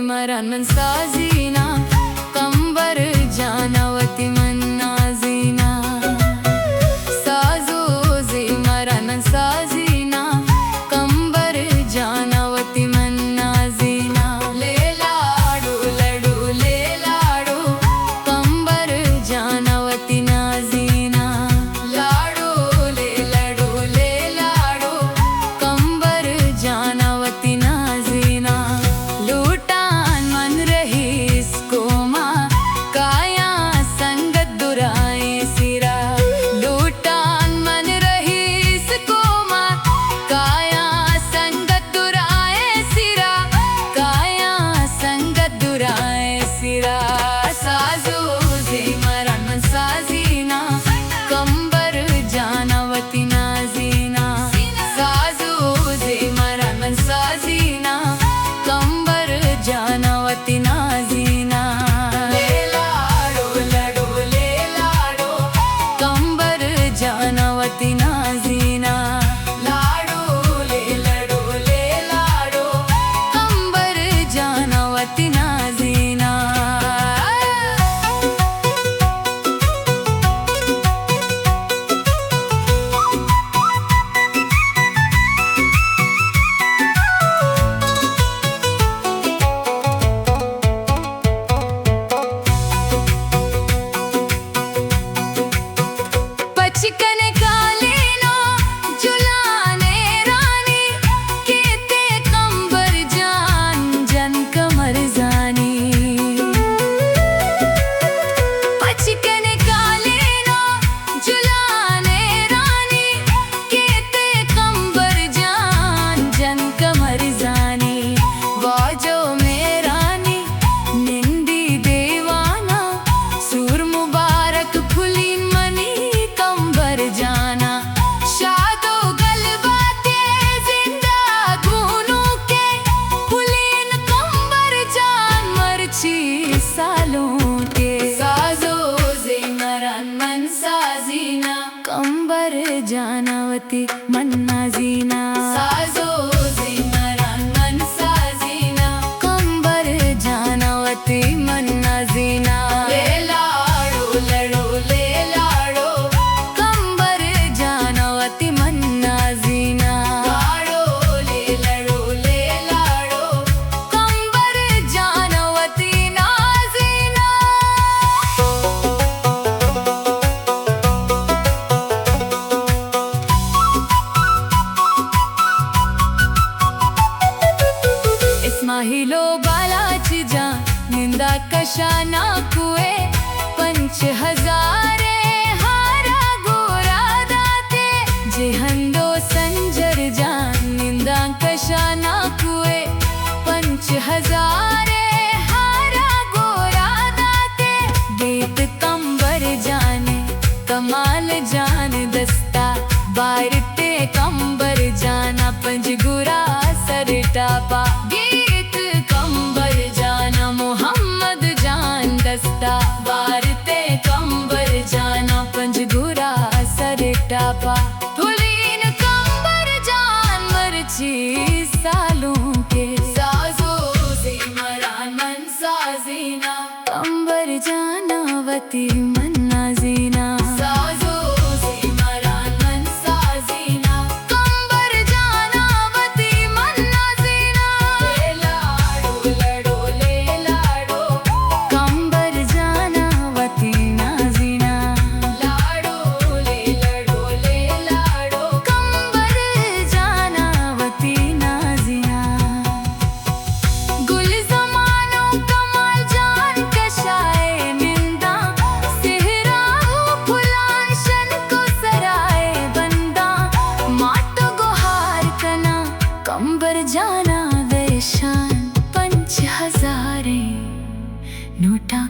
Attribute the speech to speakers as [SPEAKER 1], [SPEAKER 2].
[SPEAKER 1] मरण साजीना कंबर जानवती मन्ना जीना साजो जे मरण साजीना कंबर जानवती मन्ना जीना ले लाडो लडो ले लाडो कंबर जानवती ना जीना लाडो ले लडो ले लाडो कंबर जानवती ना जीना लूटान मन रही इसको माँ काया संगत दुराए सिरा लूटान मन रही इसको माँ काया संगत दुराए सिरा काया संगत दुराए सिरा साजो जे मरण साजीना कंबर जानवती ना जीना साजो जे मरण साजीना कंबर जानवती ना जीना ले लाडो लडो ले लाडो कंबर जानवती ना जीना लाडो ले लडो ले लाडो कंबर जानवती ना जीना पचिकन कालीनो जुलाने रानी केते कंबर जान जन कमर जानी पचिकन कालीनो जुलाने रानी केते कंबर जान जन कमर जानी वाजो मेरानी निंदी देवाना सूर मुबारक फुलीन मनी कंबर जाना शादो गलबाते जिंदा गुनू के फुलीन कंबर जान मरची सालों के साजो जे मरण मन साजीना कंबर जानवती मन्ना जीना साजो जे मरण मन साजीना कंबर जानवती मन्ना जीना ले लाडो लडो ले लाडो कंबर जानवती मन्ना जीना लाडो ले लडो ले लाडो कंबर जानवती ना जीना इस्माहिलो बालाची जा निंदा कशा ना कुए 5000 हारा गोरा दाते जे हंदो संजर जान निंदा कशा ना कुए 5000 हारा गोरा दाते बेत कंबर जाने कमाल जान दस्ता बारते कंबर जाना पंजगुरा सरटापा गीत कंबर जाना मोहम्मद जान दस्ता बारते कंबर जाना पंजगुरा सरटापा फुलीन कंबर जान मरची सालों के साजो जे मरण मन साजीना कंबर जानवती मन्ना जीना साजो जे मरण मन साजीना कंबर जानवती मन्ना जीना ले लाडो लडो ले लाडो कंबर जानवती ना जीना लाडो ले लडो ले लाडो कंबर जानवती ना जीना गुल जमानो कमाल जान कशाए निंदा सेहरा फुलान शन को सराए बंदा माटो गोहार कना कंबर जाना वेशान 5000 नोटा